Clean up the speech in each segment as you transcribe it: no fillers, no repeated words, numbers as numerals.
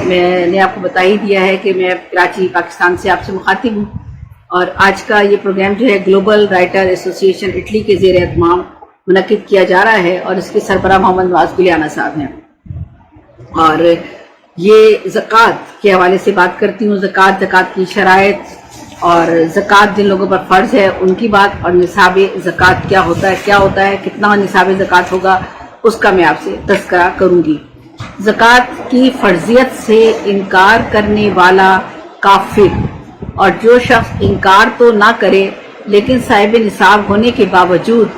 میں نے آپ کو بتا ہی دیا ہے کہ میں کراچی پاکستان سے آپ سے مخاطب ہوں، اور آج کا یہ پروگرام جو ہے گلوبل رائٹر ایسوسی ایشن اٹلی کے زیر اہتمام منعقد کیا جا رہا ہے، اور اس کے سربراہ محمد نواز گلیانہ صاحب ہیں۔ اور یہ زکوٰۃ کے حوالے سے بات کرتی ہوں، زکوٰۃ کی شرائط اور زکوٰۃ جن لوگوں پر فرض ہے ان کی بات، اور نصاب زکوٰۃ کیا ہوتا ہے، کتنا نصاب زکوٰۃ ہوگا، اس کا میں آپ سے تذکرہ کروں گی۔ زکوٰۃ کی فرضیت سے انکار کرنے والا کافر، اور جو شخص انکار تو نہ کرے لیکن صاحب نصاب ہونے کے باوجود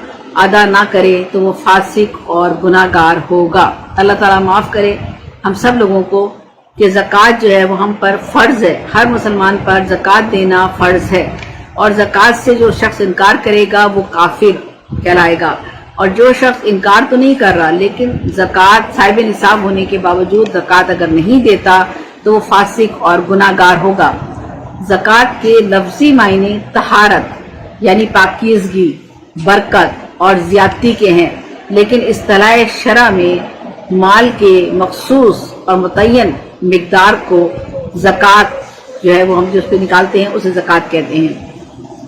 ادا نہ کرے تو وہ فاسق اور گناہ گار ہوگا۔ اللہ تعالیٰ معاف کرے ہم سب لوگوں کو کہ زکوٰۃ جو ہے وہ ہم پر فرض ہے، ہر مسلمان پر زکوٰۃ دینا فرض ہے، اور زکوٰۃ سے جو شخص انکار کرے گا وہ کافر کہلائے گا، اور جو شخص انکار تو نہیں کر رہا لیکن زکوٰۃ صاحب نصاب ہونے کے باوجود زکوٰۃ اگر نہیں دیتا تو وہ فاسق اور گناہ گار ہوگا۔ زکوٰۃ کے لفظی معنی طہارت یعنی پاکیزگی، برکت اور زیادتی کے ہیں، لیکن اصطلاح شرع میں مال کے مخصوص اور متعین مقدار کو زکوٰۃ جو ہے وہ ہم جو اس پہ نکالتے ہیں اسے زکوٰۃ کہتے ہیں۔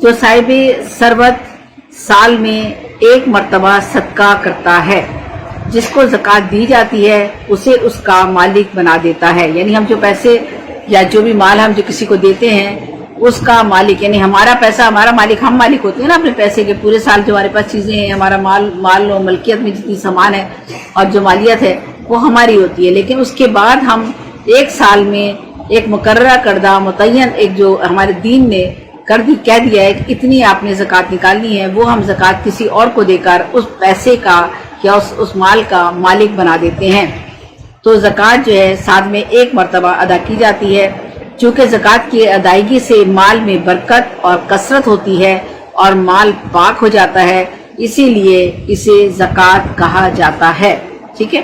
جو صاحب ثروت سال میں ایک مرتبہ صدقہ کرتا ہے، جس کو زکوٰۃ دی جاتی ہے اسے اس کا مالک بنا دیتا ہے، یعنی ہم جو پیسے یا جو بھی مال ہم جو کسی کو دیتے ہیں اس کا مالک، یعنی ہمارا پیسہ ہمارا مالک، ہم مالک ہوتے ہیں نا اپنے پیسے کے، پورے سال جو ہمارے پاس چیزیں ہیں، ہمارا مال و ملکیت میں جتنی سامان ہے اور جو مالیت ہے وہ ہماری ہوتی ہے، لیکن اس کے بعد ہم ایک سال میں ایک مقررہ کردہ متعین ایک جو ہمارے دین نے کہہ دیا ہے کہ اتنی آپ نے زکوٰۃ نکالنی ہے، وہ ہم زکوٰۃ کسی اور کو دے کر اس پیسے کا یا اس مال کا مالک بنا دیتے ہیں۔ تو زکوٰۃ جو ہے سال میں ایک مرتبہ ادا کی جاتی ہے۔ چونکہ زکوٰۃ کی ادائیگی سے مال میں برکت اور کثرت ہوتی ہے اور مال پاک ہو جاتا ہے، اسی لیے اسے زکوٰۃ کہا جاتا ہے، ٹھیک ہے۔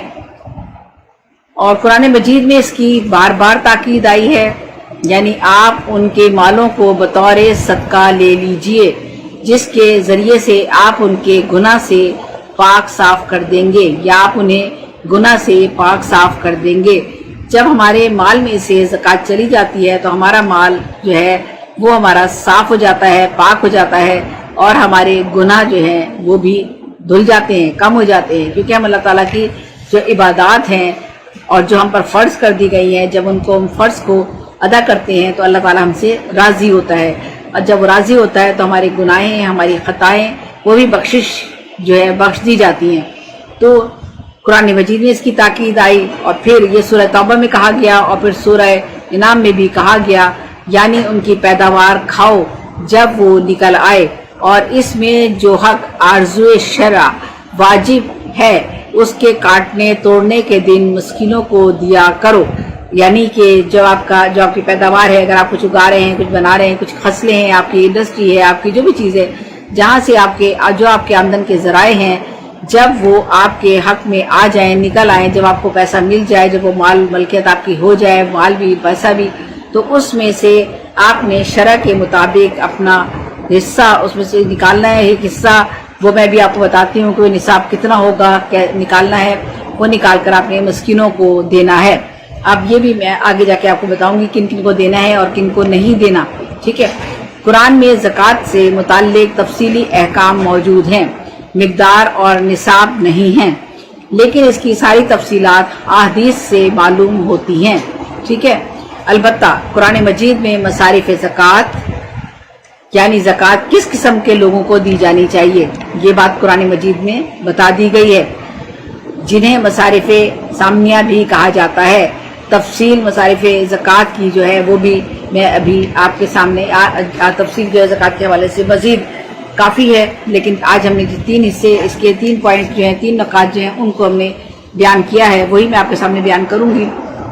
اور قرآن مجید میں اس کی بار بار تاکید آئی ہے، یعنی آپ ان کے مالوں کو بطور صدقہ لے لیجئے جس کے ذریعے سے آپ ان کے گناہ سے پاک صاف کر دیں گے، یا آپ انہیں گناہ سے پاک صاف کر دیں گے۔ جب ہمارے مال میں سے زکوٰۃ چلی جاتی ہے تو ہمارا مال جو ہے وہ ہمارا صاف ہو جاتا ہے، پاک ہو جاتا ہے، اور ہمارے گناہ جو ہیں وہ بھی دھل جاتے ہیں، کم ہو جاتے ہیں، کیونکہ ہم اللہ تعالیٰ کی جو عبادات ہیں اور جو ہم پر فرض کر دی گئی ہیں، جب ان کو ہم فرض کو ادا کرتے ہیں تو اللہ تعالیٰ ہم سے راضی ہوتا ہے، اور جب وہ راضی ہوتا ہے تو ہماری گناہیں، ہماری خطائیں وہ بھی جو ہے بخش دی جاتی ہیں۔ تو قرآن مجید میں اس کی تاکید آئی، اور پھر یہ سورہ توبہ میں کہا گیا، اور پھر سورہ انعام میں بھی کہا گیا، یعنی ان کی پیداوار کھاؤ جب وہ نکل آئے، اور اس میں جو حق آرزو شرع واجب ہے اس کے کاٹنے توڑنے کے دن مسکینوں کو دیا کرو، یعنی کہ جو آپ کی پیداوار ہے، اگر آپ کچھ اگا رہے ہیں، کچھ بنا رہے ہیں، کچھ فصلیں ہیں، آپ کی انڈسٹری ہے، آپ کی جو بھی چیز ہے، جہاں سے جو آپ کے آمدن کے ذرائع ہیں، جب وہ آپ کے حق میں آ جائیں، نکل آئیں، جب آپ کو پیسہ مل جائے، جب وہ مال ملکیت آپ کی ہو جائے، مال بھی پیسہ بھی، تو اس میں سے آپ نے شرع کے مطابق اپنا حصہ اس میں سے نکالنا ہے۔ ایک حصہ وہ میں بھی آپ کو بتاتی ہوں کہ وہ نصاب کتنا ہوگا، نکالنا ہے، وہ نکال کر آپ نے مسکینوں کو دینا ہے۔ اب یہ بھی میں آگے جا کے آپ کو بتاؤں گی کن کن کو دینا ہے اور کن کو نہیں دینا، ٹھیک ہے۔ قرآن میں زکوٰۃ سے متعلق تفصیلی احکام موجود ہیں، مقدار اور نصاب نہیں ہیں، لیکن اس کی ساری تفصیلات احادیث سے معلوم ہوتی ہیں، ٹھیک ہے۔ البتہ قرآن مجید میں مصارف زکوٰۃ یعنی زکوٰۃ کس قسم کے لوگوں کو دی جانی چاہیے، یہ بات قرآن مجید میں بتا دی گئی ہے، جنہیں مصارف سامنیہ بھی کہا جاتا ہے۔ تفصیل مصارف زکوٰۃ کی جو ہے وہ بھی میں ابھی آپ کے سامنے تفصیل جو ہے زکوٰۃ کے حوالے سے مزید کافی ہے، لیکن آج ہم نے جو 3 حصے، اس کے 3 پوائنٹ جو ہیں، 3 نکات جو ہیں، ان کو ہم نے بیان کیا ہے، وہی میں آپ کے سامنے بیان کروں گی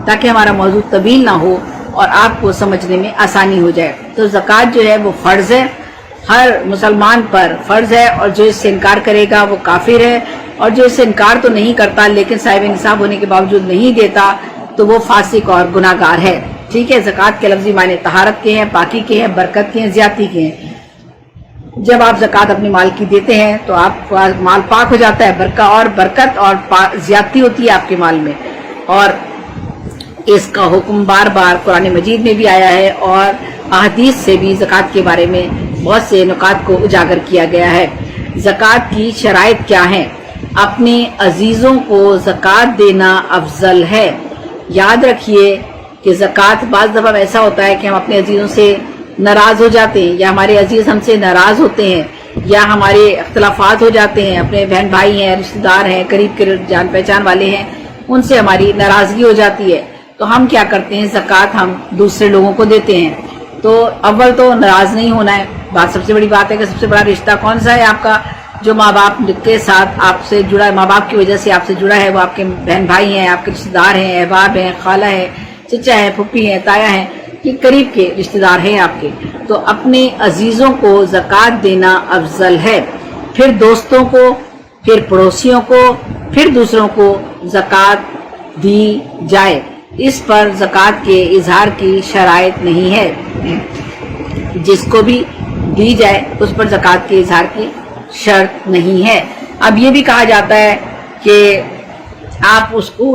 تاکہ ہمارا موضوع طویل نہ ہو اور آپ کو سمجھنے میں آسانی ہو جائے۔ تو زکوٰۃ جو ہے وہ فرض ہے، ہر مسلمان پر فرض ہے، اور جو اس سے انکار کرے گا وہ کافر ہے، اور جو اس سے انکار تو نہیں کرتا لیکن صاحب نصاب ہونے کے باوجود نہیں دیتا تو وہ فاسق اور گناہ گار ہے، ٹھیک ہے۔ زکوٰۃ کے لفظی معنی طہارت کے ہیں، پاکی کے ہیں، برکت کے ہیں، زیادتی کے ہیں۔ جب آپ زکوٰۃ اپنے مال کی دیتے ہیں تو آپ کا مال پاک ہو جاتا ہے، برکت اور زیادتی ہوتی ہے آپ کے مال میں، اور इसका हुक्म बार बार कुरान मजीद में भी आया है और अहदीस से भी ज़कात के बारे में बहुत से नुकात को उजागर किया गया है। ज़कात की शराइत क्या है? अपने अजीज़ों को ज़कात देना अफजल है। याद रखिए कि ज़कात बाज़ दफ़ा ऐसा होता है कि हम अपने अजीज़ों से नाराज़ हो जाते हैं, या हमारे अजीज़ हमसे नाराज़ होते हैं, या हमारे अख्तलाफात हो जाते हैं, अपने बहन भाई हैं, रिश्तेदार हैं, करीब के जान पहचान वाले हैं, उनसे हमारी नाराज़गी हो जाती है। तो हम क्या करते हैं, ज़कात हम दूसरे लोगों को देते हैं। तो अव्वल तो नाराज़ नहीं होना है। बात सबसे बड़ी बात है कि सबसे बड़ा रिश्ता कौन सा है आपका? जो माँ बाप के साथ आपसे जुड़ा है, माँ बाप की वजह से आपसे जुड़ा है, वो आपके बहन भाई हैं, आपके रिश्तेदार हैं, अहबाब हैं, खाला है, चचा है, फुप्पी हैं, ताया हैं, ये करीब के रिश्तेदार हैं आपके। तो अपने अजीज़ों को ज़कात देना अफजल है, फिर दोस्तों को, फिर पड़ोसियों को, फिर दूसरों को ज़कात दी जाए। इस पर ज़कात के इजहार की शराइत नहीं है। जिसको भी दी जाए उस पर ज़कात के इजहार की शर्त नहीं है। अब ये भी कहा जाता है कि आप उसको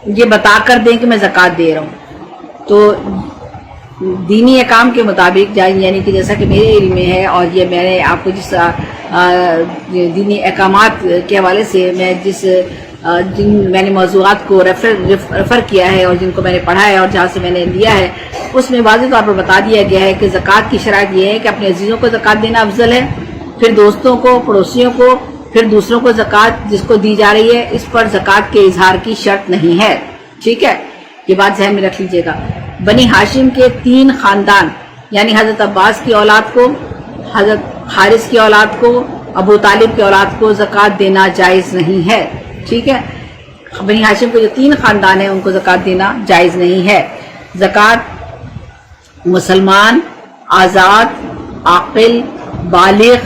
ये बता कर दें कि मैं ज़कात दे रहा हूँ। तो दीनी अहकाम के मुताबिक, यानी कि जैसा कि मेरे इल्म में है, और ये मैंने आपको जिस दीनी अहकामात के हवाले से मैं जिन मैंने मौज़ूआत को रेफ़र किया है और जिनको मैंने पढ़ा है और जहाँ से मैंने लिया है, उसमें वाज़ेह तौर पर बता दिया गया है कि ज़कात की शराइत ये है कि अपने अजीज़ों को ज़कात देना अफजल है, फिर दोस्तों को, पड़ोसियों को, फिर दूसरों को ज़कात जिसको दी जा रही है, इस पर ज़कात के इजहार की शर्त नहीं है। ठीक है, ये बात ज़हन में रख लीजिएगा। बनी हाशिम के 3 ख़ानदान, यानी हज़रत अब्बास की औलाद को, हज़रत हारिस की औलाद को, अबू तालिब की औलाद को ज़कात देना जायज़ नहीं है। ठीक है, बनी हाशिम के जो 3 ख़ानदान हैं उनको ज़कात देना जायज़ नहीं है। ज़कात मुसलमान, आज़ाद, आक़िल, बालिग़,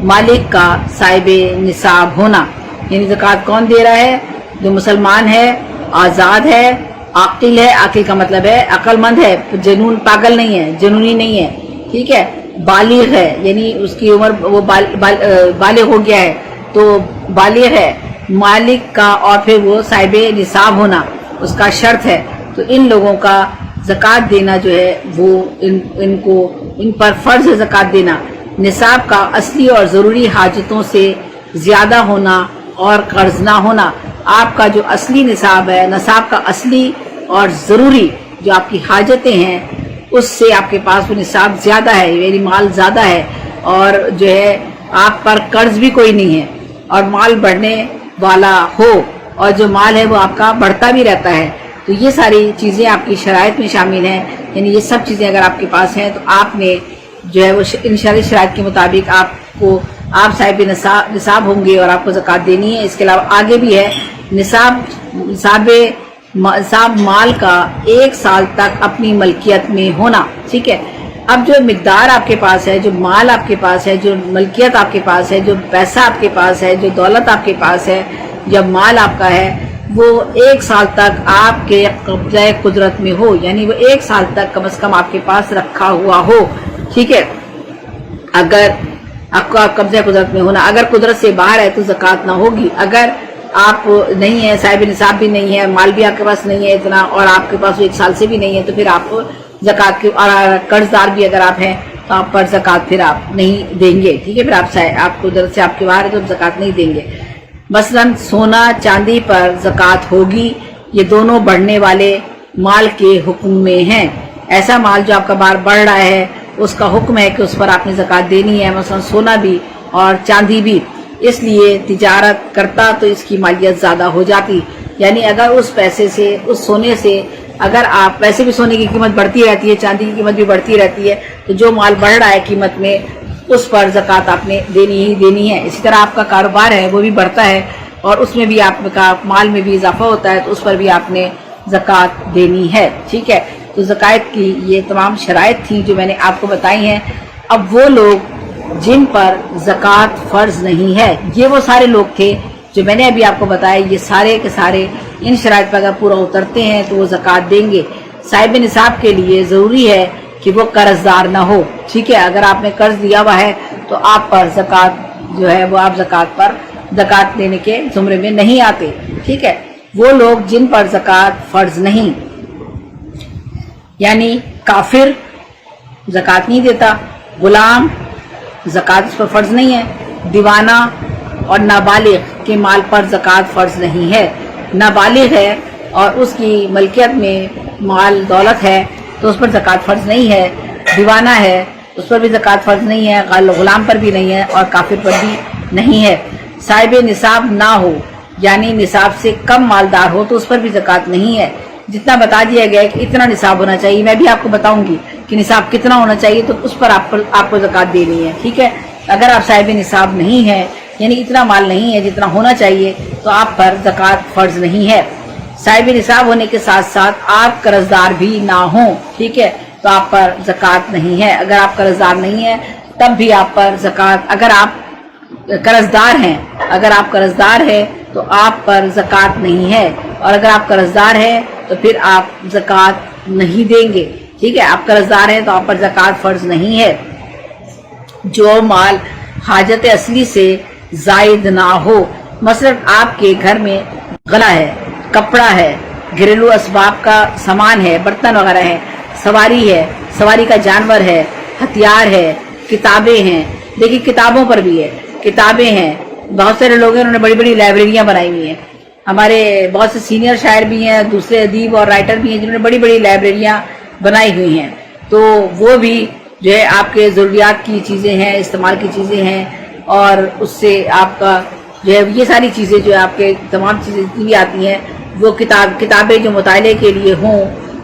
मालिक का साहिबे निसाब होना। यानी ज़कात कौन दे रहा है? जो मुसलमान है, आज़ाद है, आक़िल है, आक़िल का मतलब है अक्लमंद है, जनून पागल नहीं है, जनूनी नहीं है। ठीक है, बालिग़ है, यानी उसकी उम्र वो बालिग़ हो गया है, तो बालिग़ है, मालिक का, और फिर वो साहिबे निसाब होना उसका शर्त है। तो इन लोगों का ज़कात देना जो है वो इन पर फ़र्ज़ है ज़कात देना। निसाब का असली और ज़रूरी हाजतों से ज़्यादा होना और कर्ज ना होना। आपका जो असली निसाब है, निसाब का असली और ज़रूरी जो आपकी हाजतें हैं, उससे आपके पास वो निसाब ज़्यादा है, यानी माल ज़्यादा है, और जो है आप पर कर्ज भी कोई नहीं है, और माल बढ़ने वाला हो, और जो माल है वो आपका बढ़ता भी रहता है। तो ये सारी चीज़ें आपकी शराइत में शामिल हैं। यानी ये सब चीज़ें अगर आपके पास हैं तो आपने जो है वो इन शराइत के मुताबिक आप साहिब निसाब होंगे और आपको ज़कात देनी है। इसके अलावा आगे भी है, निसाब माल का 1 साल तक अपनी मलकियत में होना। ठीक है, अब जो मिकदार आपके पास है, जो माल आपके पास है, जो मलकियत आपके पास है, जो पैसा आपके पास है, जो दौलत आपके पास है, जब माल आपका है, वो 1 साल तक आपके कब्ज़े कुदरत में हो, यानी वो 1 साल तक कम से कम आपके पास रखा हुआ हो। ठीक है, अगर आपका कब्ज़े कुदरत में होना, अगर कुदरत से बाहर है तो ज़कात ना होगी। अगर आप नहीं है, साहिब निसाब भी नहीं है, माल भी आपके पास नहीं है इतना, और आपके पास 1 साल से भी नहीं है, तो फिर आप ज़कात के, और कर्जदार भी अगर आप हैं तो आप पर ज़कात फिर आप नहीं देंगे। ठीक है, फिर आप कुदरत से आपके बाहर है तो ज़कात नहीं देंगे। मसलन सोना चांदी पर ज़कात होगी। ये दोनों बढ़ने वाले माल के हुक्म में हैं। ऐसा माल जो आपका बार बढ़ रहा है उसका हुक्म है कि उस पर आपने ज़कात देनी है, मसलन सोना भी और चांदी भी। इसलिए तिजारत करता तो इसकी मालियत ज़्यादा हो जाती। यानी अगर उस पैसे से, उस सोने से, अगर आप, वैसे भी सोने की कीमत बढ़ती रहती है, चांदी की कीमत भी बढ़ती रहती है, तो जो माल बढ़ रहा है कीमत में उस पर ज़कात आपने देनी ही देनी है। इसी तरह आपका कारोबार है वो भी बढ़ता है और उसमें भी आपका माल में भी इजाफा होता है, तो उस पर भी आपने ज़कात देनी है। ठीक है, तो ज़कात की ये तमाम शराइत थी जो मैंने आपको बताई हैं। अब वो लोग जिन पर ज़कात फ़र्ज़ नहीं है, ये वो सारे लोग थे जो मैंने अभी आपको बताया, ये सारे के सारे इन शराइत पर अगर पूरा उतरते हैं तो वो ज़कात देंगे। साहिब निसाब के लिए ज़रूरी है कि वो कर्जदार ना हो। ठीक है, अगर आपने कर्ज दिया हुआ है तो आप पर ज़कात जो है वो आप ज़कात देने के ज़ुमरे में नहीं आते। ठीक है, वो लोग जिन पर ज़कात फ़र्ज़ नहीं, यानी काफिर ज़कात नहीं देता, गुलाम ज़कात उस पर फ़र्ज़ नहीं है, दीवाना और नाबालिग के माल पर ज़कात फ़र्ज़ नहीं है। नाबालिग है और उसकी मलकियत में माल दौलत है तो उस पर ज़कात फ़र्ज़ नहीं है, दीवाना है उस पर भी ज़कात फ़र्ज़ नहीं है, गुलाम पर भी नहीं है और काफिर पर भी नहीं है। साहिब निसाब ना हो यानी निसाब से कम मालदार हो तो उस पर भी ज़कात नहीं है। जितना बता दिया गया है कि इतना निसाब होना चाहिए, मैं भी आपको बताऊंगी कि निसाब कितना होना चाहिए, तो उस पर आपको ज़कात देनी है, ठीक है। अगर आप साहिब निसाब नहीं है यानी इतना माल नहीं है जितना होना चाहिए तो आप पर ज़कात फ़र्ज़ नहीं है। साहिब निसाब होने के साथ साथ आप कर्जदार भी ना हो, ठीक है, तो आप पर ज़कात नहीं है। अगर आप कर्जदार नहीं है तब भी आप पर ज़कात, अगर आप कर्जदार हैं तो आप पर ज़कात नहीं है, और अगर आप कर्जदार हैं तो फिर आप ज़कात नहीं देंगे, ठीक है। आप कर्जदार हैं तो आप पर ज़कात फ़र्ज़ नहीं है। जो माल हाजत असली से जायद ना हो, मसलन आपके घर में गला है, कपड़ा है, घरेलू असबाब का सामान है, बर्तन वगैरह है, सवारी है, सवारी का जानवर है, हथियार है, किताबें हैं। देखिए किताबों पर भी है, किताबें हैं, बहुत सारे लोग हैं उन्होंने बड़ी बड़ी लाइब्रेरियां बनाई हुई हैं। हमारे बहुत से सीनियर शायर भी हैं, दूसरे अदीब और राइटर भी हैं जिन्होंने बड़ी बड़ी लाइब्रेरियां बनाई हुई हैं। तो वो भी जो है आपके ज़रूरियात की चीज़ें हैं, इस्तेमाल की चीज़ें हैं, और उससे आपका जो है ये सारी चीज़ें जो है आपके तमाम चीज़ें जितनी भी आती हैं वो किताबें जो मुताले के लिए हों,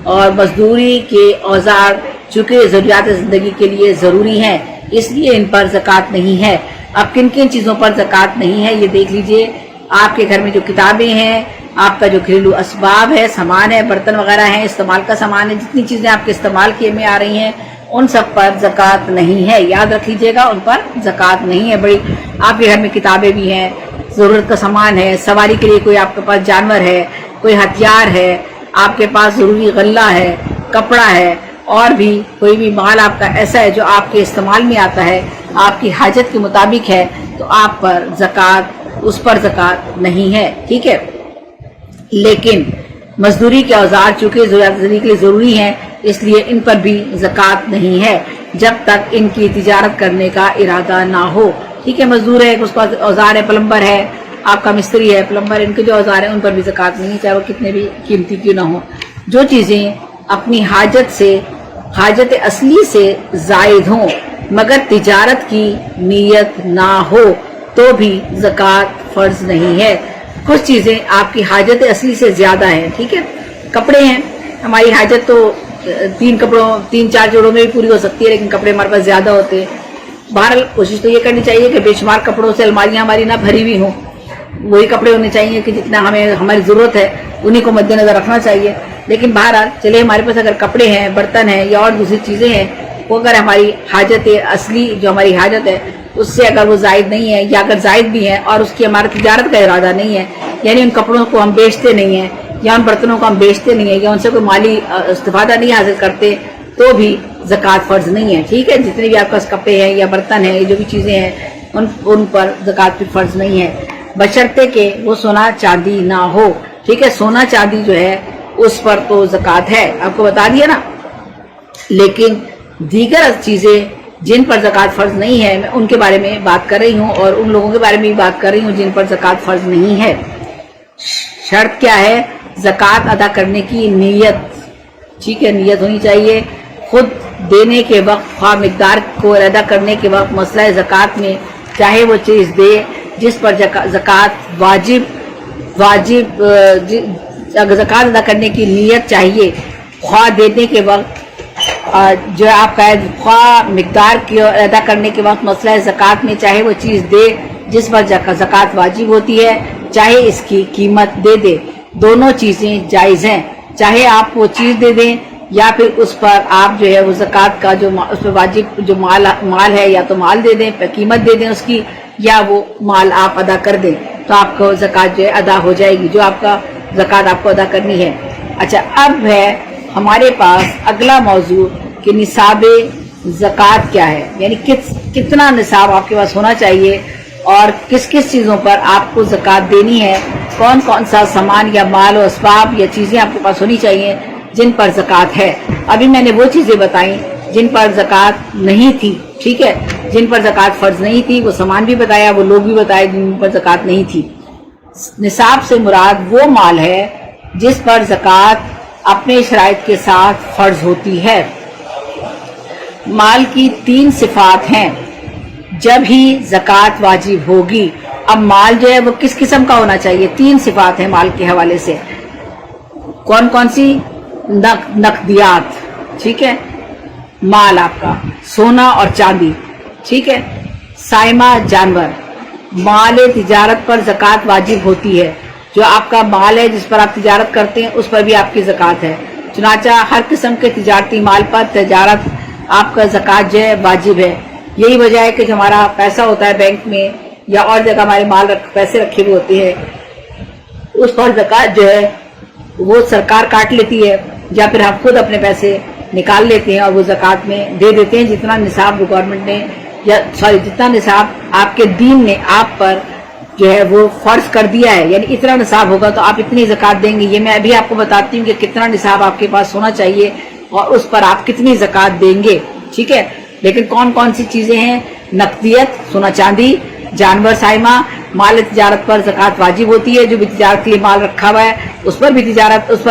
और मजदूरी के औजार चूँकि ज़रूरियात ज़िंदगी के लिए ज़रूरी हैं इसलिए इन पर ज़कात नहीं है। अब किन किन चीज़ों पर ज़कात नहीं है ये देख लीजिए। आपके घर में जो किताबें हैं, आपका जो घरेलू असबाब है, सामान है, बर्तन वगैरह हैं, इस्तेमाल का सामान है, जितनी चीज़ें आपके इस्तेमाल किए में आ रही हैं उन सब पर ज़कात नहीं है। याद रख लीजिएगा, उन पर ज़कात नहीं है। बड़ी आपके घर में किताबें भी हैं, ज़रूरत का सामान है, सवारी के लिए कोई आपके पास जानवर है, कोई हथियार है, आपके पास ज़रूरी गल्ला है, कपड़ा है, और भी कोई भी माल आपका ऐसा है जो आपके इस्तेमाल में आता है, आपकी हाजत के मुताबिक है, तो आप पर ज़कात, उस पर ज़कात नहीं है, ठीक है। लेकिन मजदूरी के औजार चूँकि ज़रूरियात ज़िंदगी के लिए ज़रूरी हैं इसलिए इन पर भी ज़कात नहीं है जब तक इनकी तिजारत करने का इरादा ना हो, ठीक है। मजदूर है, उसका औजार है, प्लम्बर है, आपका मिस्त्री है, प्लम्बर, इनके जो औजार हैं उन पर भी ज़कात नहीं, चाहे वो कितने भी कीमती क्यों ना हो। जो चीज़ें अपनी हाजत असली से जायद हों मगर तिजारत की नीयत ना हो तो भी ज़कात फ़र्ज़ नहीं है। कुछ चीज़ें आपकी हाजत असली से ज़्यादा है, ठीक है। कपड़े हैं, हमारी हाजत तो 3-4 जोड़ों में भी पूरी हो सकती है, लेकिन कपड़े हमारे पास ज़्यादा होते हैं। बहरहाल कोशिश तो ये करनी चाहिए कि बेशुमार कपड़ों से अलमारियाँ हमारी ना भरी हुई हों, वही कपड़े होने चाहिए कि जितना हमें हमारी ज़रूरत है उन्हीं को मद्देनज़र रखना चाहिए। लेकिन बहरहाल चलिए, हमारे पास अगर कपड़े हैं, बर्तन हैं या और दूसरी चीज़ें हैं, वो अगर हमारी हाजत असली जो हमारी हाजत है उससे अगर वो जायद नहीं है, या अगर जायद भी है और उसकी हमारा तिजारत का इरादा नहीं है, यानी उन कपड़ों को हम बेचते नहीं हैं या उन बर्तनों को हम बेचते नहीं हैं या उनसे कोई माली इस्तिफादा नहीं हासिल करते, तो भी ज़कात फ़र्ज़ नहीं है, ठीक है। जितने भी आपके पास कपड़े हैं या बर्तन हैं, जो भी चीज़ें हैं, उन पर ज़कात भी फ़र्ज़ नहीं है, बशर्ते के वो सोना चांदी ना हो, ठीक है। सोना चांदी जो है उस पर तो ज़कात है, आपको बता दिया ना। लेकिन दीगर चीज़ें जिन पर ज़कात फ़र्ज़ नहीं है, मैं उनके बारे में बात कर रही हूँ, और उन लोगों के बारे में भी बात कर रही हूँ जिन पर ज़कात फ़र्ज़ नहीं है। शर्त क्या है? ज़कात अदा करने की नीयत, ठीक है, नीयत होनी चाहिए। खुद देने के वक्त ख्वाह मिक़दार को अदा करने के वक्त मसला ज़कात में चाहे वो चीज़ दे जिस पर ज़कात ज़कात अदा करने की नीयत चाहिए, ख्वाह देने के वक्त जो आपका है, ख्वाह मिक़दार की अदा करने के वक्त मसला ज़कात में चाहे वो चीज़ दे जिस पर ज़कात वाजिब होती है, चाहे इसकी कीमत दे दे, दोनों चीज़ें जायज़ हैं। चाहे आप वो चीज़ दे दें या फिर उस पर आप जो है वो ज़कात का जो उस पर वाजिब जो माल है, या तो माल दे दें, कीमत दे दें उसकी, या वो माल आप अदा कर दें, तो आपको ज़कात जो है अदा हो जाएगी, जो आपका ज़कात आपको अदा करनी है। अच्छा, अब है हमारे पास अगला मौजू कि निसाबे ज़कात क्या है, यानी कितना निसाब आपके पास होना चाहिए और किस किस चीज़ों पर आपको ज़कात देनी है, कौन कौन सा सामान या माल और असबाब या चीज़ें आपके पास होनी चाहिए, जिन पर ज़कात है। अभी मैंने वो चीज़ें बताई जिन पर ज़कात नहीं थी, ठीक है, जिन पर ज़कात फ़र्ज नहीं थी, वो सामान भी बताया, वो लोग भी बताए जिन पर ज़कात नहीं थी। निसाब से मुराद वो माल है जिस पर ज़कात अपने शराइत के साथ फ़र्ज होती है। माल की 3 सिफात हैं जब ही ज़कात वाजिब होगी। अब माल जो है वो किस किस्म का होना चाहिए? 3 सिफात हैं माल के हवाले से। कौन कौन सी? नकदियात, ठीक है, माल आपका सोना और चांदी, ठीक है, साइमा जानवर, माल तिजारत पर ज़कात वाजिब होती है। जो आपका माल है जिस पर आप तिजारत करते हैं उस पर भी आपकी ज़कात है। चुनाचा हर किस्म के तिजारती माल पर तिजारत आपका ज़कात जो है वाजिब है। यही वजह है कि जो हमारा पैसा होता है बैंक में या और जगह हमारे पैसे रखे हुए होते हैं उस पर ज़कात जो है वो सरकार काट लेती है या फिर हम खुद अपने पैसे निकाल लेते हैं और वो ज़कात में दे देते हैं जितना निसाब गवर्नमेंट ने जितना निसाब आपके दीन ने आप पर जो है वो फर्ज कर दिया है, यानी इतना निसाब होगा तो आप इतनी ज़कात देंगे। ये मैं अभी आपको बताती हूँ कि कितना निसाब आपके पास होना चाहिए और उस पर आप कितनी ज़कात देंगे, ठीक है। लेकिन कौन कौन सी चीज़ें हैं? नकदियत, सोना चांदी, जानवर साइमा, माल तिजारत पर ज़कात वाजिब होती है। जो भी तिजारत के लिए माल रखा हुआ है उस पर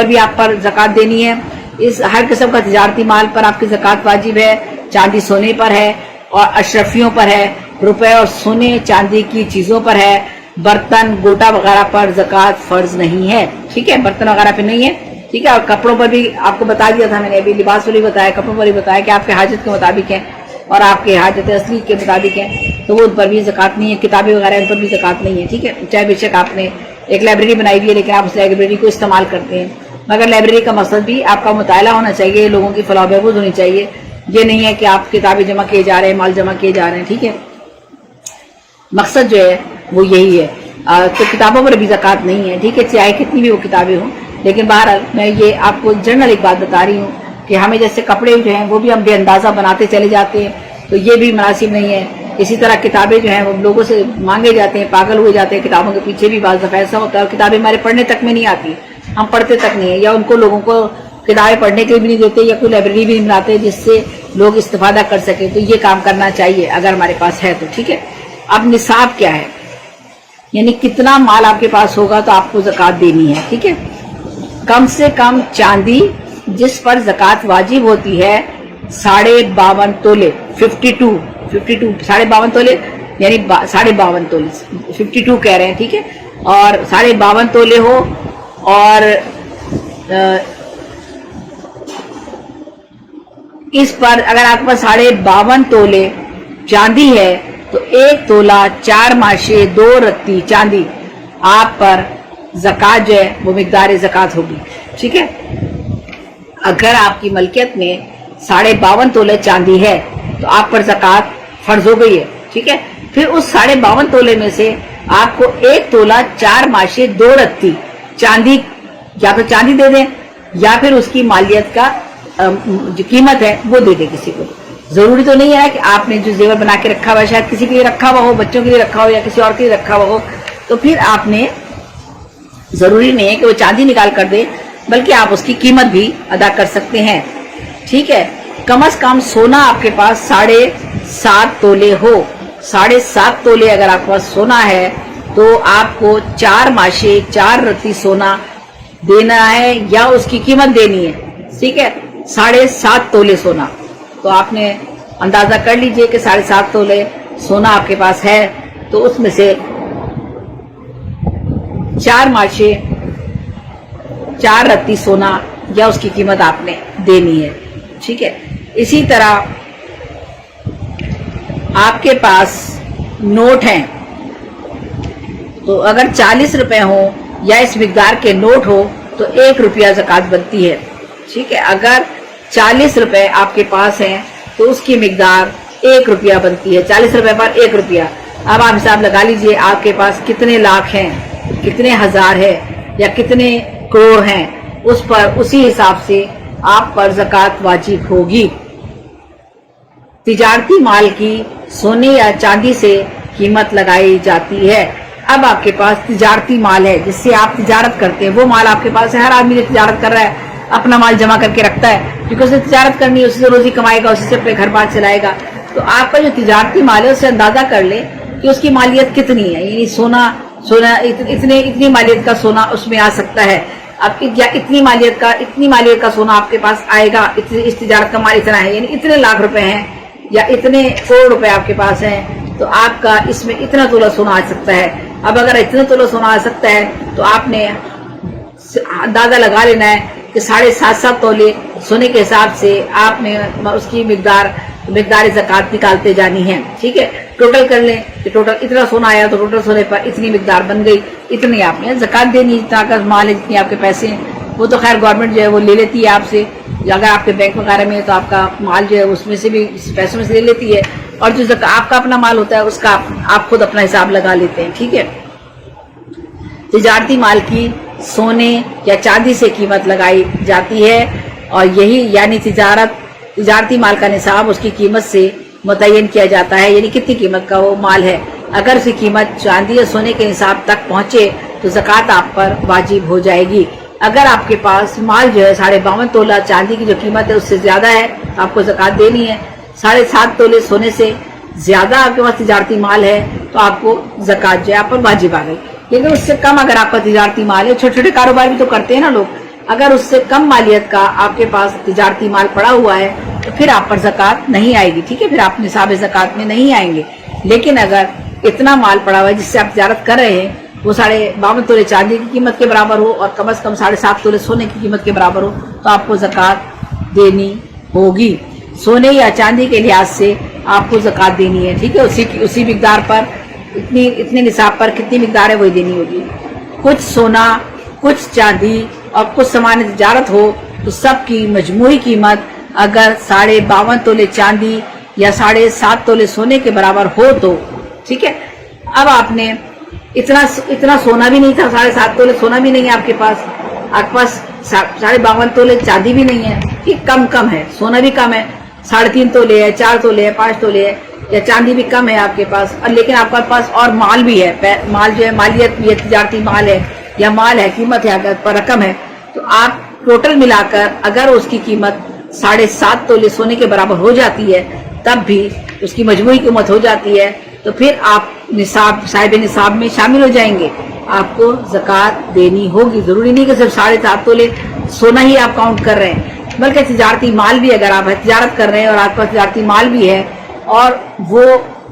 भी आप पर ज़कात देनी है। इस हर किस्म का तिजारती माल पर आपकी ज़कात वाजिब है। चांदी सोने पर है और अशरफियों पर है, रुपए और सोने चांदी की चीज़ों पर है। बर्तन गोटा वगैरह पर ज़कात फ़र्ज नहीं है, ठीक है, बर्तन वगैरह पे नहीं है, ठीक है। और कपड़ों पर भी आपको बता दिया था मैंने, अभी लिबास पर भी बताया, कपड़ों पर भी बताया कि आपके हाजत के मुताबिक है और आपके हाजत असली के मुताबिक है तो वो उन पर भी ज़कात नहीं है। किताबें वगैरह उन पर भी ज़कात नहीं है, ठीक है। चाहे बेशक आपने एक लाइब्रेरी बनाई हुई है लेकिन आप उस लाइब्रेरी को इस्तेमाल करते हैं, मगर लाइब्रेरी का मकसद भी आपका मुताला होना चाहिए, लोगों की फलाह बहबूद होनी चाहिए। ये नहीं है कि आप किताबें जमा किए जा रहे हैं, माल जमा किए जा रहे हैं, ठीक है। मकसद जो है वो यही है। तो किताबों पर भी ज़कात नहीं है, ठीक है, चाहे कितनी भी वो किताबें हों। लेकिन बहरहाल मैं ये आपको जनरल एक बात बता रही हूँ कि हमें जैसे कपड़े जो हैं वो भी हम बेअंदाज़ा बनाते चले जाते हैं तो ये भी मुनासिब नहीं है। इसी तरह किताबें जो हैं वो लोगों से मांगे जाते हैं, पागल हुए जाते हैं। किताबों के पीछे भी बाज़ दफ़ा ऐसा होता है और किताबें हमारे पढ़ने तक में नहीं आती, हम पढ़ते तक नहीं है, या उनको लोगों को किताबें पढ़ने के लिए भी नहीं देते या कोई लाइब्रेरी भी नहीं बनाते जिससे लोग इस्तेफादा कर सके। तो ये काम करना चाहिए अगर हमारे पास है तो, ठीक है। अब निसाब क्या है, यानी कितना माल आपके पास होगा तो आपको ज़कात देनी है, ठीक है। कम से कम चांदी जिस पर ज़कात वाजिब होती है 52.5 तोले, 52 52.5 तोले, यानी 52.5 तोले, 52 कह रहे हैं, ठीक है। और 52.5 तोले हो और इस पर अगर आपके पास 52.5 तोले चांदी है तो 1 तोला 4 माशे 2 रत्ती चांदी आप पर ज़कात जो है वो मिकदार ज़कात होगी, ठीक है। अगर आपकी मलकियत में 52.5 तोले चांदी है तो आप पर ज़कात फर्ज हो गई है, ठीक है। फिर उस 52.5 तोले में से आपको 1 तोला 4 माशे 2 रत्ती चांदी या तो चांदी दे दें या फिर उसकी मालियत का जो कीमत है वो दे दे किसी को। जरूरी तो नहीं है कि आपने जो जेवर बना के रखा हुआ है, शायद किसी के लिए रखा हुआ हो, बच्चों के लिए रखा हो या किसी और के लिए रखा हुआ हो, तो फिर आपने जरूरी नहीं है कि वो चांदी निकाल कर दे, बल्कि आप उसकी कीमत भी अदा कर सकते हैं, ठीक है। कम से कम सोना आपके पास 7.5 तोले हो। 7.5 तोले अगर आपके पास सोना है तो आपको 4 माशे 4 रत्ती सोना देना है या उसकी कीमत देनी है, ठीक है। 7.5 तोले सोना, तो आपने अंदाजा कर लीजिए कि 7.5 तोले सोना आपके पास है तो उसमें से 4 माशे 4 रत्ती सोना या उसकी कीमत आपने देनी है, ठीक है। इसी तरह आपके पास नोट हैं तो अगर 40 रुपए हो या इस मिकदार के नोट हो तो 1 रुपया ज़कात बनती है, ठीक है। अगर 40 रुपए आपके पास हैं तो उसकी मिकदार 1 रुपया बनती है। 40 रुपए पर 1 रुपया। अब आप हिसाब लगा लीजिए आपके पास कितने लाख हैं, कितने हजार है या कितने करोड़ हैं, उस पर उसी हिसाब से आप पर ज़कात वाजिब होगी। तिजारती माल की सोने या चांदी से कीमत लगाई जाती है। अब आपके पास तिजारती माल है जिससे आप तिजारत करते हैं, वो माल आपके पास है, हर आदमी जो तिजारत कर रहा है अपना माल जमा करके रखता है, क्योंकि उसे तिजारत करनी है, उसी से रोजी कमाएगा, उसी से अपने घर बार चलाएगा। तो आपका जो तिजारती माल है उससे अंदाजा कर ले कि उसकी मालियत कितनी है, यानी सोना इतनी मालियत का सोना उसमें आ सकता है। आपकी या इतनी मालियत का सोना आपके पास आएगा, इस तिजारत का माल इतना है, यानी इतने लाख रुपए हैं या इतने करोड़ रुपए आपके पास हैं, तो आपका इसमें इतना तोला सोना आ सकता है। अब अगर इतना तोला सोना आ सकता है तो आपने अंदाजा लगा लेना है कि 7.5 तोले सोने के हिसाब से आपने उसकी मिकदार ज़कात निकालते जानी है। ठीक है, टोटल कर लें कि टोटल इतना सोना आया तो टोटल सोने पर इतनी मिकदार बन गई, इतनी आपने ज़कात देनी। जितना का माल है, जितनी आपके पैसे हैं, वो तो खैर गवर्नमेंट जो है वो ले लेती है आपसे। अगर आपके बैंक वगैरह में है तो आपका माल जो है उसमें से भी पैसों में से ले लेती है, और जो आपका अपना माल होता है उसका आप खुद अपना हिसाब लगा लेते हैं। ठीक है, तिजारती माल की सोने या चांदी से कीमत लगाई जाती है, और यही यानी तिजारती माल का निसाब उसकी कीमत से मुतय्यन किया जाता है, यानी कितनी कीमत का वो माल है। अगर उसकी कीमत चांदी या सोने के निसाब तक पहुंचे तो ज़कात आप पर वाजिब हो जाएगी। अगर आपके पास माल जो है 52.5 तोला चांदी की जो कीमत है उससे ज्यादा है तो आपको ज़कात देनी है। 7.5 तोले सोने से ज्यादा आपके पास तिजारती माल है तो आपको ज़कात जो है आप पर वाजिब आ गई। लेकिन उससे कम अगर आपका तिजारती माल है, छोटे छोटे कारोबार भी तो करते हैं ना लोग, अगर उससे कम मालियत का आपके पास तिजारती माल पड़ा हुआ है तो फिर आप पर ज़कात नहीं आएगी। ठीक है, फिर आप निसाब ज़कात में नहीं आएंगे। लेकिन अगर इतना माल पड़ा हुआ है जिससे आप तिजारत कर रहे हैं वो 52.5 तोले चांदी की कीमत के बराबर हो और कम से कम 7.5 तोले सोने की कीमत के बराबर हो तो आपको ज़कात देनी होगी। सोने या चांदी के लिहाज से आपको ज़कात देनी है। ठीक है, उसी मिकदार पर इतने निसाब पर कितनी मिकदार है वही देनी होगी। कुछ सोना, कुछ चांदी और कुछ सामान तिजारत हो तो सबकी मजमूई कीमत अगर 52.5 तोले चांदी या 7.5 तोले सोने के बराबर हो तो ठीक है। अब आपने इतना सोना भी नहीं था, 7.5 तोले सोना भी नहीं है आपके पास 52 तोले चांदी भी नहीं है, ये कम है, सोना भी कम है, 3.5 तोले है, 4 तोले है, 5 तोले है, या चांदी भी कम है आपके पास, और लेकिन आपके पास और माल भी है, माल जो है मालियत भी है, तिजारती माल है या माल है, कीमत है, अगर पर रकम है, तो आप टोटल मिलाकर अगर उसकी कीमत 7.5 तोले सोने के बराबर हो जाती है तब भी उसकी मजमूई कीमत हो जाती है तो फिर आप साहिब निसाब में शामिल हो जाएंगे, आपको ज़कात देनी होगी। जरूरी नहीं कि सिर्फ 7.5 तोले सोना ही आप काउंट कर रहे हैं, बल्कि तिजारती माल भी अगर आप तिजारत कर रहे हैं और आपके पास तिजारती माल भी है और वो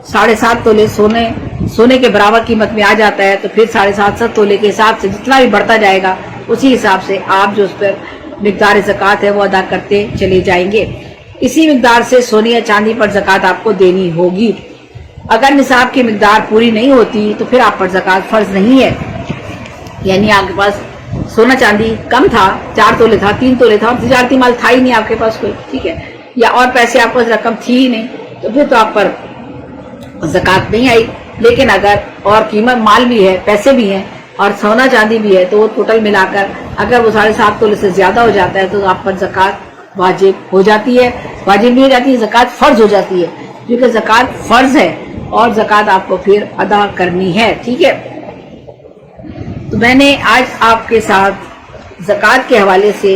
7.5 तोले सोने के बराबर कीमत में आ जाता है तो फिर 7.5 तोले के हिसाब से जितना भी बढ़ता जाएगा उसी हिसाब से आप जो उस पर मिकदार ज़कात है वो अदा करते चले जाएंगे। इसी मिकदार से सोने या चांदी पर ज़कात आपको देनी होगी। अगर निसाब की मिकदार पूरी नहीं होती तो फिर आप पर ज़कात फर्ज नहीं है, यानी आपके पास सोना चांदी कम था, 4 तोले था, 3 तोले था और तिजारती माल था ही नहीं आपके पास कोई, ठीक है, या और पैसे आपके पास रकम थी ही नहीं तो फिर तो आप पर ज़कात नहीं आई। लेकिन अगर और कीमत माल भी है, पैसे भी हैं और सोना चांदी भी है तो वो टोटल मिलाकर अगर वो 7.5 तोले से ज्यादा हो जाता है तो आप पर ज़कात वाजिब हो जाती है। वाजिब नहीं हो जाती है, ज़कात फर्ज हो जाती है, क्योंकि ज़कात फर्ज है और ज़कात आपको फिर अदा करनी है। ठीक है, तो मैंने आज आपके साथ ज़कात के हवाले से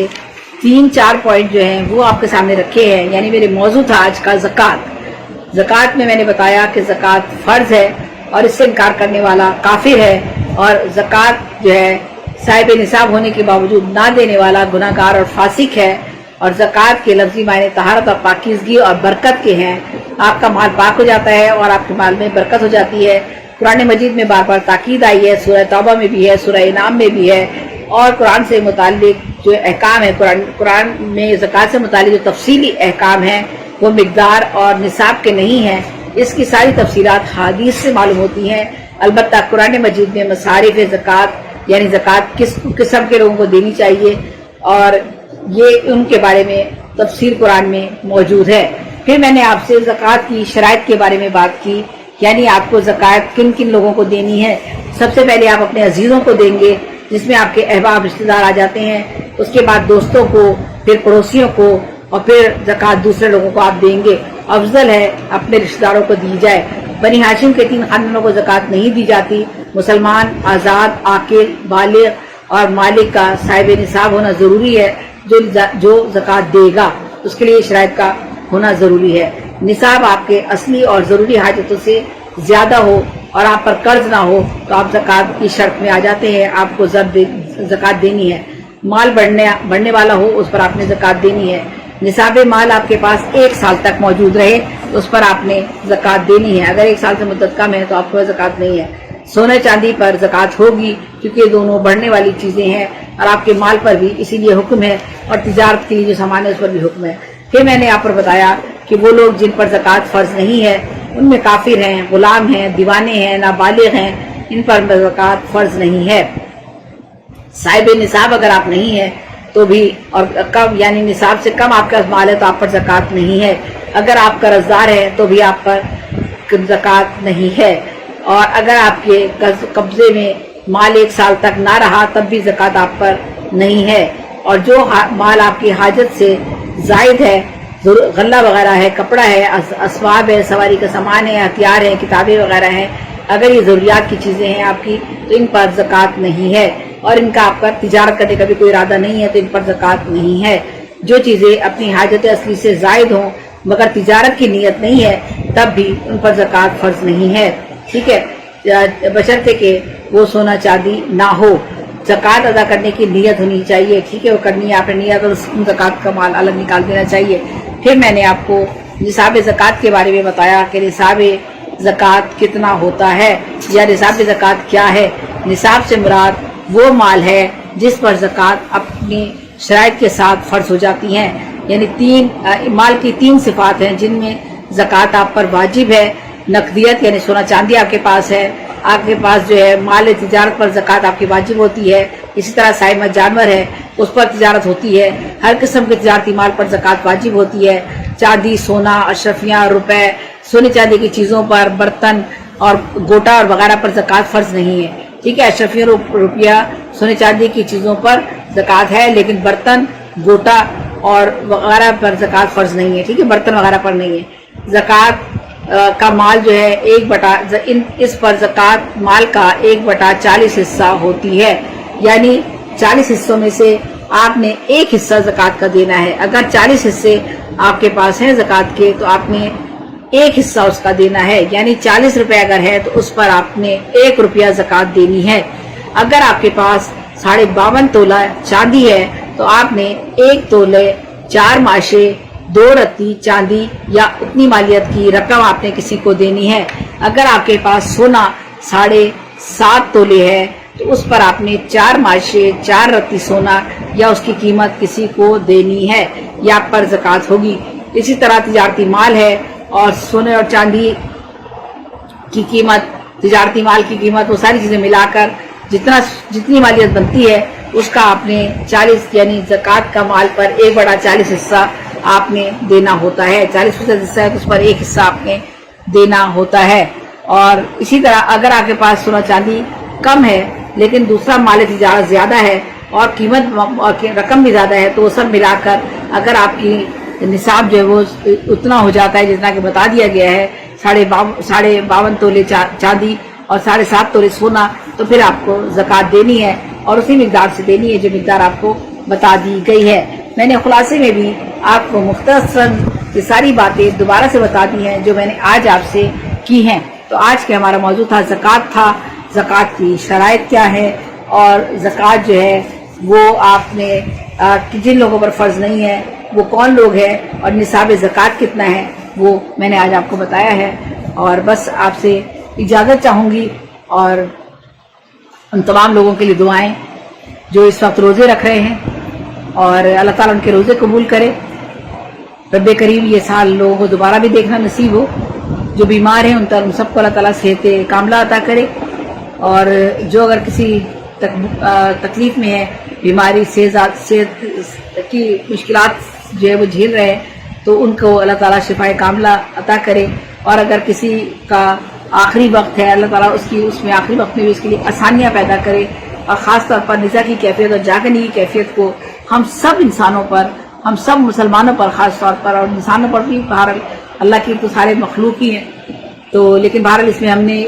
3-4 पॉइंट जो हैं वो आपके सामने रखे हैं, यानी मेरे मौजू था आज का ज़कात में मैंने बताया कि ज़कात फर्ज है और इससे इनकार करने वाला काफिर है, और ज़कात जो है साहिब निसाब होने के बावजूद ना देने वाला गुनाहगार और फासिक है, और ज़कात के लफ्ज़ी मायने तहारत और पाकीज़गी और बरकत के हैं। आपका माल पाक हो जाता है और आपके माल में बरकत हो जाती है। कुरान मजीद में बार बार ताकीद आई है, सूरह तौबा में भी है, सूरह इनाम में भी है, और कुरान से मुताल्लिक जो अहकाम है, कुरान में ज़कात से मुताल्लिक जो तफसीली अहकाम है वो मिकदार और निसाब के नहीं है, इसकी सारी तफसीलात हदीस से मालूम होती हैं। अलबत्ता कुरान मजीद में मसारिफ ज़कात यानी ज़कात किस किस्म के लोगों को देनी चाहिए और ये उनके बारे में तफसीर कुरान में मौजूद है। फिर मैंने आपसे ज़कात की शराइत के बारे में बात की, यानी आपको ज़कात किन किन लोगों को देनी है। सबसे पहले आप अपने अजीज़ों को देंगे, जिसमें आपके अहबाब रिश्तेदार आ जाते हैं, उसके बाद दोस्तों को, फिर पड़ोसियों को, और फिर ज़कात दूसरे लोगों को आप देंगे। अफजल है अपने रिश्तेदारों को दी जाए। बनी हाशिम के 3 खानदानों को ज़कात नहीं दी जाती। मुसलमान, आज़ाद, आकिल, बालिग और मालिक का साहिब निसाब होना ज़रूरी है, جو زکوٰۃ دے گا اس کے لیے شرائط کا ہونا ضروری ہے۔ نصاب آپ کے اصلی اور ضروری حاجتوں سے زیادہ ہو اور آپ پر قرض نہ ہو تو آپ زکوٰۃ کی شرط میں آ جاتے ہیں، آپ کو زکوٰۃ دینی ہے۔ مال بڑھنے والا ہو اس پر آپ نے زکوٰۃ دینی ہے۔ نصاب مال آپ کے پاس 1 سال تک موجود رہے تو اس پر آپ نے زکوٰۃ دینی ہے، اگر 1 سال سے مدت کم ہے تو آپ کو زکوٰۃ نہیں ہے۔ سونے چاندی پر زکوٰۃ ہوگی کیونکہ یہ دونوں بڑھنے والی چیزیں ہیں اور آپ کے مال پر بھی اسی لیے حکم ہے، اور تجارت کے لیے جو سامان ہے اس پر بھی حکم ہے۔ پھر میں نے آپ پر بتایا کہ وہ لوگ جن پر زکوٰۃ فرض نہیں ہے ان میں کافر ہیں، غلام ہیں، دیوانے ہیں، نابالغ ہیں، ان پر زکوٰۃ فرض نہیں ہے۔ صاحب نصاب اگر آپ نہیں ہیں تو بھی، اور کم یعنی نصاب سے کم آپ کا مال ہے تو آپ پر زکوٰۃ نہیں ہے۔ اگر آپ قرض دار ہیں تو بھی آپ پر زکوٰۃ نہیں ہے، اور اگر آپ کے قبضے میں مال 1 سال تک نہ رہا تب بھی زکوٰۃ آپ پر نہیں ہے۔ اور جو مال آپ کی حاجت سے زائد ہے، غلہ وغیرہ ہے، کپڑا ہے، اسباب ہے، سواری کا سامان ہے، ہتھیار ہے، کتابیں وغیرہ ہیں، اگر یہ ضروریات کی چیزیں ہیں آپ کی تو ان پر زکوٰۃ نہیں ہے، اور ان کا آپ پر تجارت کرنے کا بھی کوئی ارادہ نہیں ہے تو ان پر زکوٰۃ نہیں ہے۔ جو چیزیں اپنی حاجت اصلی سے زائد ہوں مگر تجارت کی نیت نہیں ہے تب بھی ان پر زکوٰۃ فرض نہیں ہے، ٹھیک ہے، بشرطے کہ وہ سونا چاندی نہ ہو۔ زکوٰۃ ادا کرنے کی نیت ہونی چاہیے، ٹھیک ہے، وہ کرنی ہے آپ نے نیت، اور زکوٰۃ کا مال الگ نکال دینا چاہیے۔ پھر میں نے آپ کو نصاب زکوٰۃ کے بارے میں بتایا کہ نصاب زکوٰۃ کتنا ہوتا ہے یا نصاب زکوٰۃ کیا ہے۔ نصاب سے مراد وہ مال ہے جس پر زکوٰۃ اپنی شرائط کے ساتھ فرض ہو جاتی ہیں، یعنی مال کی 3 صفات ہیں جن میں زکوٰۃ آپ پر واجب ہے۔ نقدیت یعنی سونا چاندی آپ کے پاس ہے، آپ کے پاس جو ہے مال تجارت پر زکوٰۃ آپ کی واجب ہوتی ہے۔ اسی طرح سائمہ جانور ہے اس پر تجارت ہوتی ہے، ہر قسم کے تجارتی مال پر زکوٰۃ واجب ہوتی ہے۔ چاندی، سونا، اشرفیاں، روپے، سونے چاندی کی چیزوں پر، برتن اور گوٹا اور وغیرہ پر زکوٰۃ فرض نہیں ہے، ٹھیک ہے۔ اشرفیاں، روپیہ، سونے چاندی کی چیزوں پر زکوٰۃ ہے، لیکن برتن، گوٹا اور وغیرہ پر زکوٰۃ فرض نہیں ہے، ٹھیک ہے، برتن وغیرہ پر نہیں ہے۔ زکوٰۃ کا مال جو ہے اس پر زکوٰۃ مال کا 1/40 حصہ ہوتی ہے، یعنی 40 حصوں میں سے آپ نے 1 حصہ زکوٰۃ کا دینا ہے۔ اگر 40 حصے آپ کے پاس ہیں زکوٰۃ کے تو آپ نے 1 حصہ اس کا دینا ہے، یعنی 40 روپے اگر ہے تو اس پر آپ نے 1 روپیہ زکوٰۃ دینی ہے۔ اگر آپ کے پاس 52.5 تولہ چاندی ہے تو آپ نے 1 تولے 4 ماشے 2 رتی چاندی یا اتنی مالیت کی رقم آپ نے کسی کو دینی ہے۔ اگر آپ کے پاس سونا 7.5 تولے ہے تو اس پر آپ نے 4 ماشے 4 رتی سونا یا اس کی قیمت کسی کو دینی ہے، یا آپ پر زکوٰۃ ہوگی۔ اسی طرح تجارتی مال ہے اور سونے اور چاندی کی قیمت، تجارتی مال کی قیمت، وہ ساری چیزیں ملا کر جتنی مالیت بنتی ہے اس کا آپ نے 40 یعنی زکوٰۃ کا مال پر 1/40 حصہ آپ نے دینا ہوتا ہے۔ 40% حصہ ہے تو اس پر 1 حصہ آپ نے دینا ہوتا ہے۔ اور اسی طرح اگر آپ کے پاس سونا چاندی کم ہے لیکن دوسرا مال تجارت زیادہ ہے اور قیمت اور رقم بھی زیادہ ہے تو وہ سب ملا کر اگر آپ کی نصاب جو ہے وہ اتنا ہو جاتا ہے جتنا کہ بتا دیا گیا ہے، 52.5 تولے چاندی اور 7.5 تولے سونا، تو پھر آپ کو زکوٰۃ دینی ہے اور اسی مقدار سے دینی ہے جو مقدار آپ کو بتا دی گئی ہے۔ میں نے خلاصے میں بھی آپ کو مختصراً یہ ساری باتیں دوبارہ سے بتا دی ہیں جو میں نے آج آپ سے کی ہیں۔ تو آج کا ہمارا موضوع تھا زکوٰۃ کی شرائط کیا ہے، اور زکوٰۃ جو ہے وہ آپ نے جن لوگوں پر فرض نہیں ہے وہ کون لوگ ہیں، اور نصاب زکوٰۃ کتنا ہے وہ میں نے آج آپ کو بتایا ہے۔ اور بس آپ سے اجازت چاہوں گی، اور ان تمام لوگوں کے لیے دعائیں جو اس وقت روزے رکھ رہے ہیں، اور اللہ تعالیٰ ان کے روزے قبول کرے۔ رب کریم یہ سال لوگوں کو دوبارہ بھی دیکھنا نصیب ہو، جو بیمار ہیں ان سب کو اللہ تعالیٰ صحت کاملہ عطا کرے، اور جو اگر کسی تکلیف میں ہے، بیماری صحت کی مشکلات جو ہے وہ جھیل رہے ہیں تو ان کو اللہ تعالیٰ شفائے کاملہ عطا کرے، اور اگر کسی کا آخری وقت ہے اللہ تعالیٰ اس میں آخری وقت میں بھی اس کے لیے آسانیاں پیدا کرے، اور خاص طور پر نزا کی کیفیت اور جاگنے کی کیفیت کو ہم سب انسانوں پر، ہم سب مسلمانوں پر خاص طور پر، اور انسانوں پر بھی، بہرحال اللہ کی تو سارے مخلوق ہی ہیں، تو لیکن بہرحال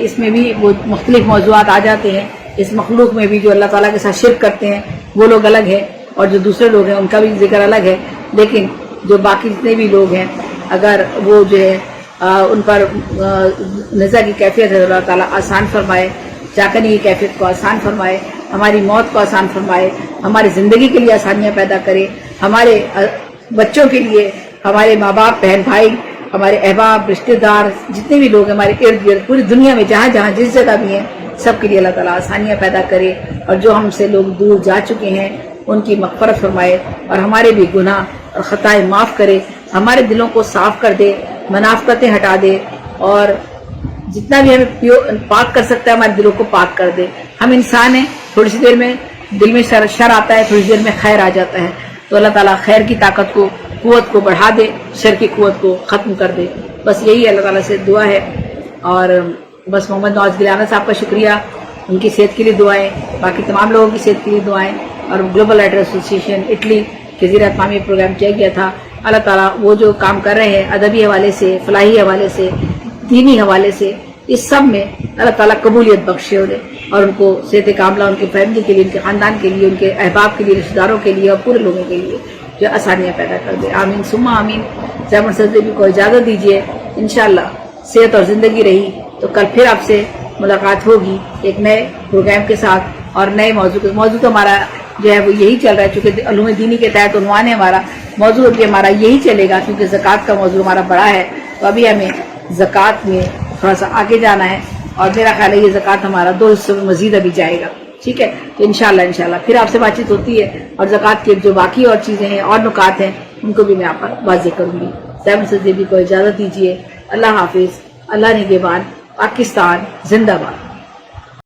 اس میں بھی وہ مختلف موضوعات آ جاتے ہیں۔ اس مخلوق میں بھی جو اللہ تعالیٰ کے ساتھ شرک کرتے ہیں وہ لوگ الگ ہیں، اور جو دوسرے لوگ ہیں ان کا بھی ذکر الگ ہے، لیکن جو باقی جتنے بھی لوگ ہیں اگر وہ جو ہے ان پر نزا کی کیفیت ہے، اللہ تعالیٰ آسان فرمائے، چاکنی کی کیفیت کو آسان فرمائے، ہماری موت کو آسان فرمائے، ہماری زندگی کے لیے آسانیاں پیدا کرے، ہمارے بچوں کے لیے، ہمارے ماں باپ، بہن بھائی، ہمارے احباب، رشتہ دار، جتنے بھی لوگ ہیں ہمارے ارد گرد پوری دنیا میں جہاں جہاں جس جگہ بھی ہیں، سب کے لیے اللہ تعالیٰ آسانیاں پیدا کرے، اور جو ہم سے لوگ دور جا چکے ہیں ان کی مغفرت فرمائے، اور ہمارے بھی گناہ اور خطائیں معاف کرے، ہمارے دلوں کو صاف کر دے، منافقتیں ہٹا دے، اور جتنا بھی ہمیں پاک کر سکتا ہے ہمارے دلوں کو پاک کر دے۔ ہم انسان ہیں، تھوڑی سی دیر میں دل میں شر آتا ہے، تھوڑی سی دیر میں خیر آ جاتا ہے، تو اللہ تعالیٰ خیر کی طاقت کو، قوت کو بڑھا دے، شر کی قوت کو ختم کر دے۔ بس یہی اللہ تعالیٰ سے دعا ہے، اور بس محمد نواز گیلانی صاحب کا شکریہ، ان کی صحت کے لیے دعائیں، باقی تمام لوگوں کی صحت کے لیے دعائیں، اور گلوبل رائٹر ایسوسی ایشن اٹلی کے زیر اہتمام یہ پروگرام کیا گیا تھا۔ اللہ تعالیٰ وہ جو کام کر رہے ہیں ادبی حوالے سے، فلاحی حوالے سے، دینی حوالے سے، اس سب میں اللہ تعالیٰ قبولیت بخشے انہیں، اور ان کو صحت کاملہ، ان کی فیملی کے لیے، ان کے خاندان کے لیے، ان کے احباب کے لیے، رشتہ داروں کے لیے، اور پورے لوگوں کے لیے جو آسانیاں پیدا کر دے۔ آمین ثم آمین۔ زیمن صدیقی کو اجازت دیجیے، انشاءاللہ صحت اور زندگی رہی تو کل پھر آپ سے ملاقات ہوگی ایک نئے پروگرام کے ساتھ اور نئے موضوع تو ہمارا جو ہے وہ یہی چل رہا ہے، چونکہ علوم دینی کے تحت عنوان ہے ہمارا موضوع، بھی ہمارا یہی چلے گا، کیونکہ زکوٰۃ کا موضوع ہمارا بڑا ہے، تو ابھی ہمیں زکوٰۃ میں تھوڑا سا آگے جانا ہے، اور میرا خیال ہے یہ زکوٰۃ ہمارا 2 حصوں میں مزید ابھی جائے گا، ٹھیک ہے؟ تو انشاءاللہ پھر آپ سے بات چیت ہوتی ہے، اور زکوٰۃ کے جو باقی اور چیزیں ہیں اور نکات ہیں ان کو بھی میں آپ پر واضح کروں گی۔ زیمن صدیقی کو اجازت دیجیے، اللہ حافظ، اللہ نگہبان، پاکستان زندہ باد۔